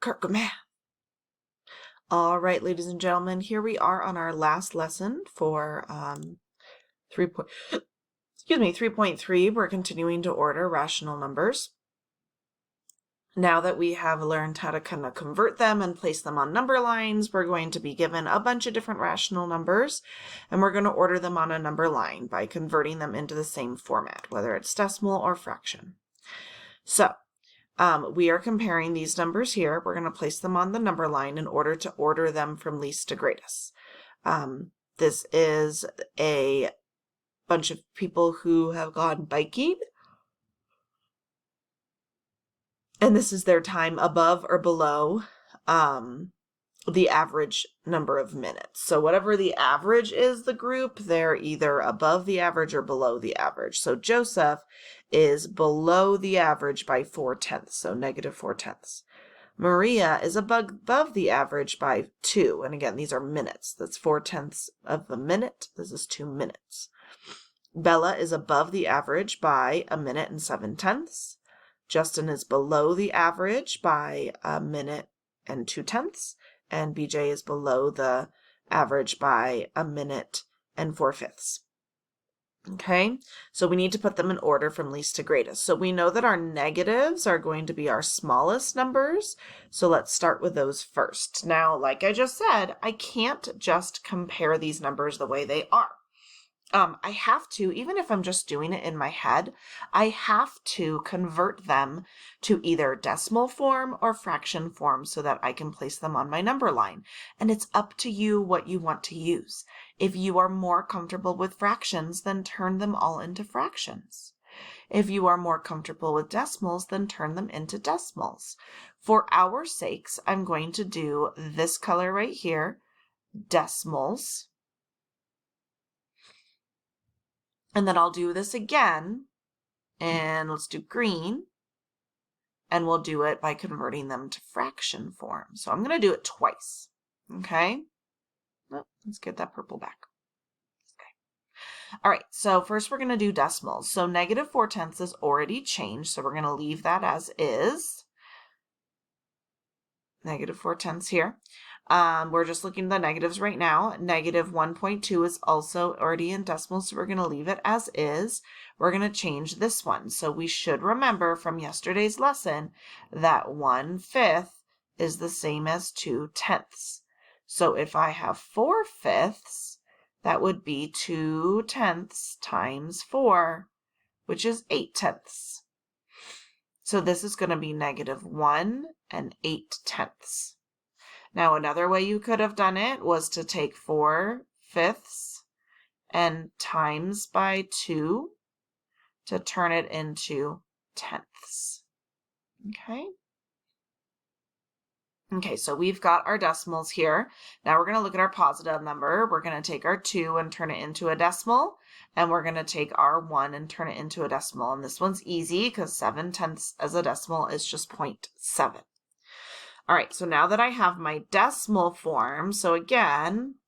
Kirkmath. All right, ladies and gentlemen, here we are on our last lesson for 3.3. We're continuing to order rational numbers. Now that we have learned how to kind of convert them and place them on number lines, we're going to be given a bunch of different rational numbers, and we're going to order them on a number line by converting them into the same format, whether it's decimal or fraction. So we are comparing these numbers here. We're going to place them on the number line in order to order them from least to greatest. This is a bunch of people who have gone biking, and this is their time above or below the average number of minutes. So whatever the average is, the group, they're either above the average or below the average. So Joseph is below the average by 4/10, so -4/10. Maria is above the average by 2. And again, these are minutes. That's 4/10 of a minute. This is 2 minutes. Bella is above the average by 1 minute and 7/10. Justin is below the average by 1 minute and 2/10. And BJ is below the average by 1 minute and 4/5. Okay, so we need to put them in order from least to greatest. So we know that our negatives are going to be our smallest numbers. So let's start with those first. Now, like I just said, I can't just compare these numbers the way they are. I have to, even if I'm just doing it in my head, I have to convert them to either decimal form or fraction form so that I can place them on my number line. And it's up to you what you want to use. If you are more comfortable with fractions, then turn them all into fractions. If you are more comfortable with decimals, then turn them into decimals. For our sakes, I'm going to do this color right here, decimals. And then I'll do this again, and let's do green, and we'll do it by converting them to fraction form. So I'm going to do it twice, okay? Oh, let's get that purple back. Okay. All right, so first we're going to do decimals. So -4/10 is already changed, so we're going to leave that as is. -4/10 here. We're just looking at the negatives right now. -1.2 is also already in decimals, so we're going to leave it as is. We're going to change this one. So we should remember from yesterday's lesson that 1/5 is the same as 2/10. So if I have 4/5, that would be 2/10 times 4, which is 8/10. So this is going to be -1 and 8/10. Now, another way you could have done it was to take 4/5 and times by 2 to turn it into tenths. Okay? Okay, so we've got our decimals here. Now we're going to look at our positive number. We're going to take our 2 and turn it into a decimal, and we're going to take our 1 and turn it into a decimal. And this one's easy because 7/10 as a decimal is just 0.7. All right, so now that I have my decimal form, so again,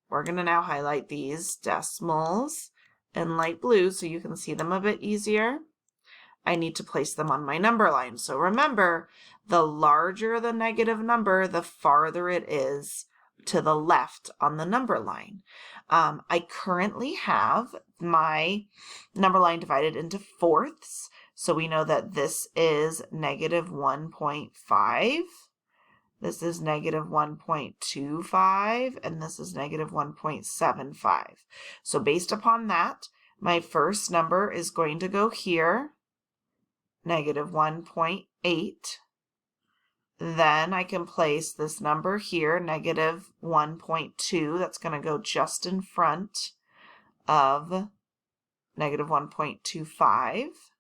we're going to now highlight these decimals in light blue so you can see them a bit easier. I need to place them on my number line. So remember, the larger the negative number, the farther it is to the left on the number line. I currently have my number line divided into fourths. So we know that this is -1.5, this is -1.25, and this is -1.75. So based upon that, my first number is going to go here, -1.8. Then I can place this number here, -1.2. That's going to go just in front of -1.25.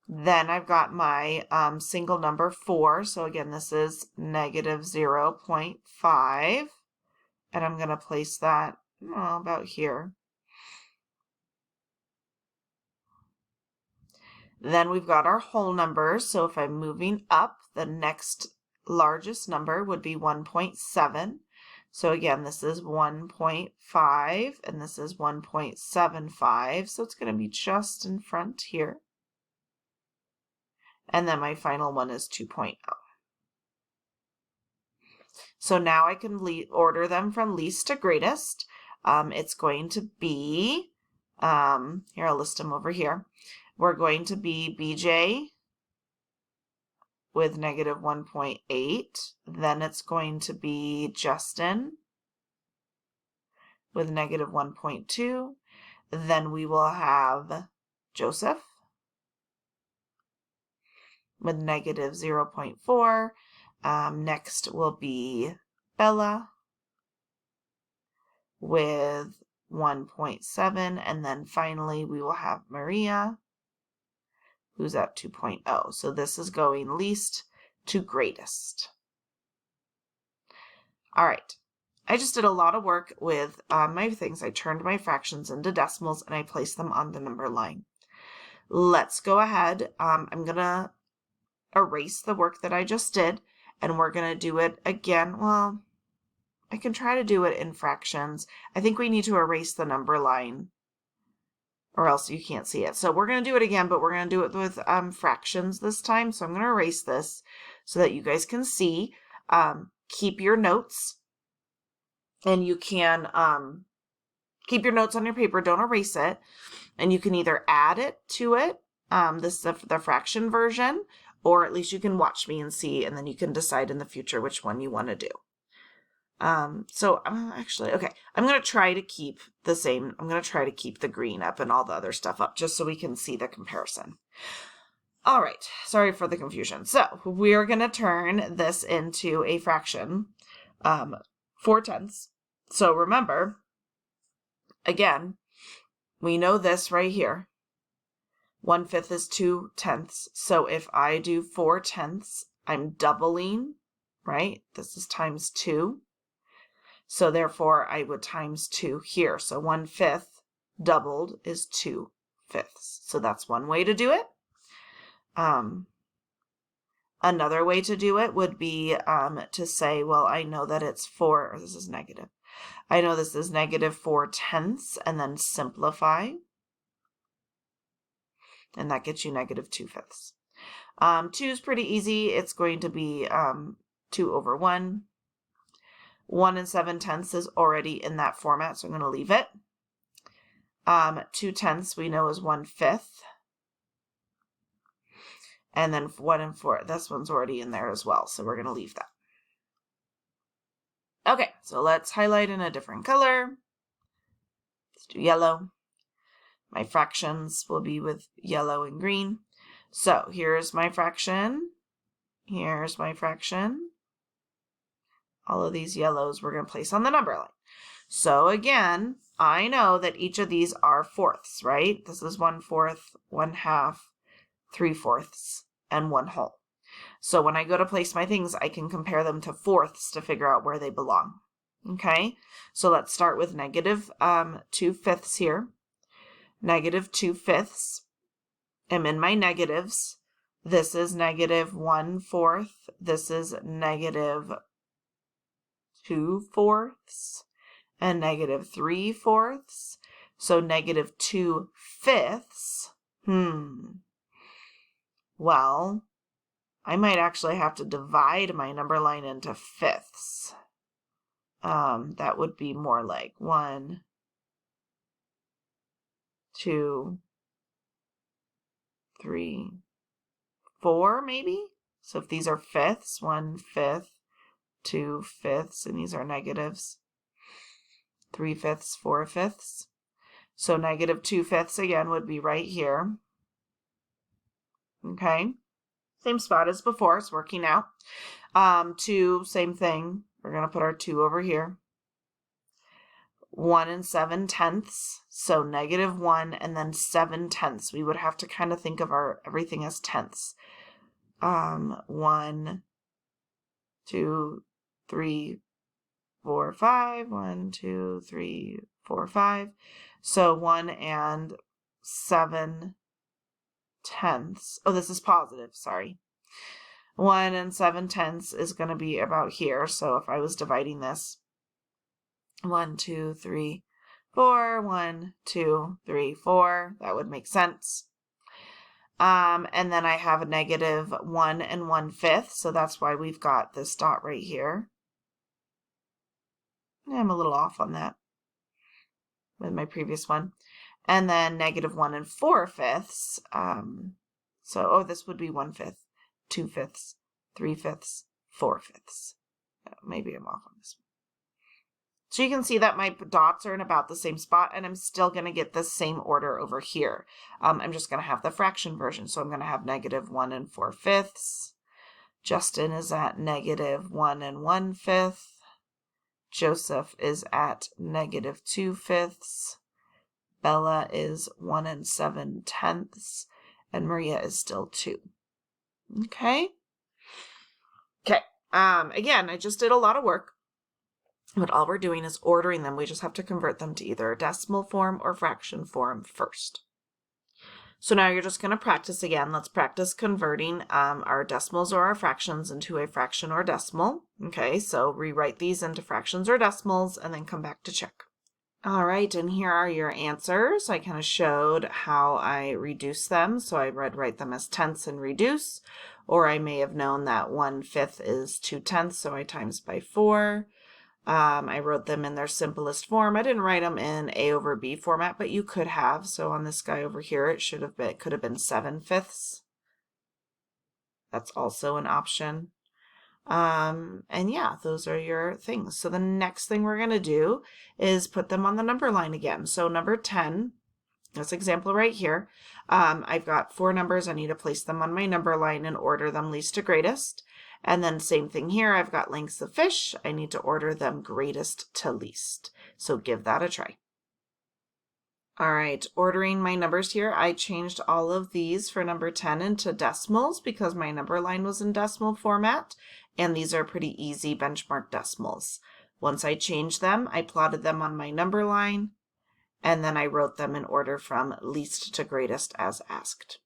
Then I've got my single number 4. So again, this is -0.5. And I'm going to place that about here. Then we've got our whole numbers. So if I'm moving up, the next largest number would be 1.7. So again, this is 1.5 and this is 1.75. So it's going to be just in front here. And then my final one is 2.0. So now I can order them from least to greatest. It's going to be, here, I'll list them over here. We're going to be BJ with negative 1.8. Then it's going to be Justin with negative 1.2. Then we will have Joseph with negative 0.4. Next will be Bella with 1.7. And then finally we will have Maria, who's at 2.0. So this is going least to greatest. All right. I just did a lot of work with my things. I turned my fractions into decimals and I placed them on the number line. Let's go ahead. I'm going to erase the work that I just did, and we're going to do it again. Well, I can try to do it in fractions. I think we need to erase the number line or else you can't see it. So we're going to do it again, but we're going to do it with fractions this time. So I'm going to erase this so that you guys can see. Keep your notes, and you can keep your notes on your paper. Don't erase it. And you can either add it to it. This is the fraction version, or at least you can watch me and see, and then you can decide in the future which one you want to do. So actually, okay, I'm going to try to keep the same. I'm going to try to keep the green up and all the other stuff up just so we can see the comparison. All right, sorry for the confusion. So we're going to turn this into a fraction, 4/10. So remember, again, we know this right here. 1/5 is 2/10. So if I do 4/10, I'm doubling, right? This is times 2. So therefore I would times 2 here. So 1/5 doubled is 2/5. So that's one way to do it. Another way to do it would be to say, well, I know that it's 4, or this is negative. I know this is negative 4/10, and then simplify. And that gets you negative 2/5. 2 is pretty easy. It's going to be 2/1. 1 7/10 is already in that format, so I'm going to leave it. 2/10 we know is 1/5. And then 1 4, this one's already in there as well, so we're going to leave that. Okay, so let's highlight in a different color. Let's do yellow. My fractions will be with yellow and green. So here's my fraction. Here's my fraction. All of these yellows we're going to place on the number line. So again, I know that each of these are fourths, right? This is 1/4, 1/2, 3/4, and 1/2. So when I go to place my things, I can compare them to fourths to figure out where they belong. Okay, so let's start with negative 2/5 here. Negative 2/5. I'm in my negatives. This is negative 1/4. This is negative 2/4. And negative 3/4. So negative 2/5. Well, I might actually have to divide my number line into fifths. That would be more like 1, 2, 3, 4 maybe. So if these are fifths, 1/5, 2/5, and these are negatives, 3/5, 4/5. So negative 2/5 again would be right here. Okay, same spot as before, it's working out. 2, same thing. We're going to put our 2 over here. 1 7/10, so negative 1 and then 7/10. We would have to kind of think of our everything as tenths. 1, 2, 3, 4, 5. 1, 2, 3, 4, 5. So 1 7/10. Oh, this is positive, sorry. 1 7/10 is going to be about here. So if I was dividing this, 1, 2, 3, 4, 1, 2, 3, 4, that would make sense. And then I have a negative 1 1/5, so that's why we've got this dot right here. I'm a little off on that with my previous one. And then negative 1 4/5. So, this would be 1/5, 2/5, 3/5, 4/5. Maybe I'm off on this one. So you can see that my dots are in about the same spot, and I'm still going to get the same order over here. I'm just going to have the fraction version. So I'm going to have negative 1 4/5. Justin is at negative 1 1/5. Joseph is at negative 2/5. Bella is 1 7/10. And Maria is still 2. Okay. Okay. Again, I just did a lot of work. But all we're doing is ordering them. We just have to convert them to either a decimal form or fraction form first. So now you're just going to practice again. Let's practice converting our decimals or our fractions into a fraction or decimal. Okay, so rewrite these into fractions or decimals and then come back to check. All right, and here are your answers. I kind of showed how I reduce them. So I would write them as tenths and reduce, or I may have known that 1/5 is 2/10, so I times by 4. I wrote them in their simplest form. I didn't write them in A over B format, but you could have. So on this guy over here, it could have been 7/5. That's also an option. And yeah, those are your things. So the next thing we're going to do is put them on the number line again. So number 10, this example right here, I've got 4 numbers. I need to place them on my number line and order them least to greatest. And then same thing here, I've got lengths of fish. I need to order them greatest to least. So give that a try. All right, ordering my numbers here, I changed all of these for number 10 into decimals because my number line was in decimal format, and these are pretty easy benchmark decimals. Once I changed them, I plotted them on my number line, and then I wrote them in order from least to greatest as asked.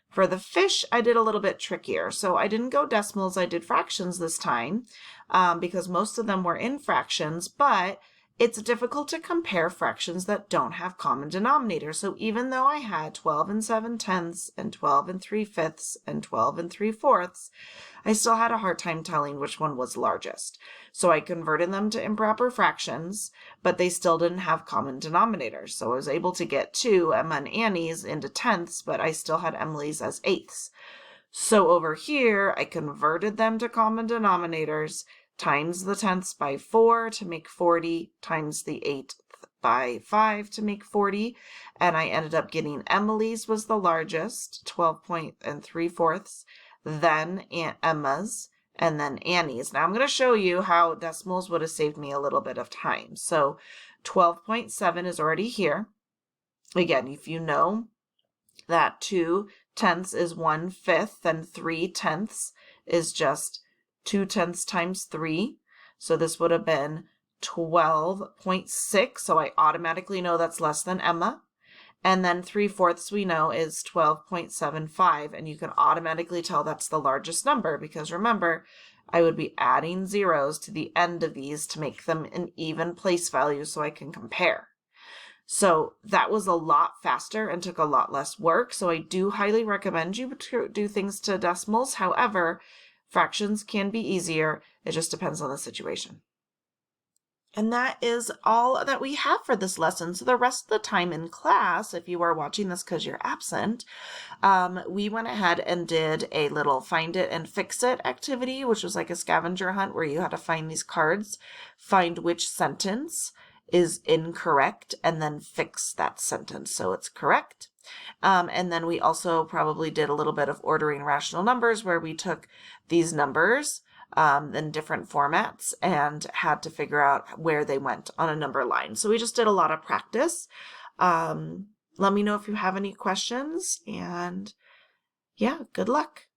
For the fish, I did a little bit trickier. So I didn't go decimals, I did fractions this time because most of them were in fractions, but it's difficult to compare fractions that don't have common denominators. So even though I had 12 7/10 and 12 3/5 and 12 3/4, I still had a hard time telling which one was largest. So I converted them to improper fractions, but they still didn't have common denominators. So I was able to get 2 Emma and Annie's into tenths, but I still had Emily's as eighths. So over here, I converted them to common denominators, times the tenths by 4 to make 40, times the eighth by 5 to make 40, and I ended up getting Emily's was the largest, 12 3/4, then Emma's, and then Annie's. Now I'm going to show you how decimals would have saved me a little bit of time. So 12.7 is already here. Again, if you know that 2 tenths is 1/5, then 3 tenths is just 2 tenths times 3. So this would have been 12.6. So I automatically know that's less than Emma. And then 3/4 we know is 12.75. And you can automatically tell that's the largest number because remember, I would be adding zeros to the end of these to make them an even place value so I can compare. So that was a lot faster and took a lot less work. So I do highly recommend you to do things to decimals. However, fractions can be easier. It just depends on the situation. And that is all that we have for this lesson. So the rest of the time in class, if you are watching this because you're absent, we went ahead and did a little find it and fix it activity, which was like a scavenger hunt where you had to find these cards, find which sentence is incorrect, and then fix that sentence so it's correct. And then we also probably did a little bit of ordering rational numbers where we took these numbers in different formats and had to figure out where they went on a number line. So we just did a lot of practice. Let me know if you have any questions, and yeah, good luck.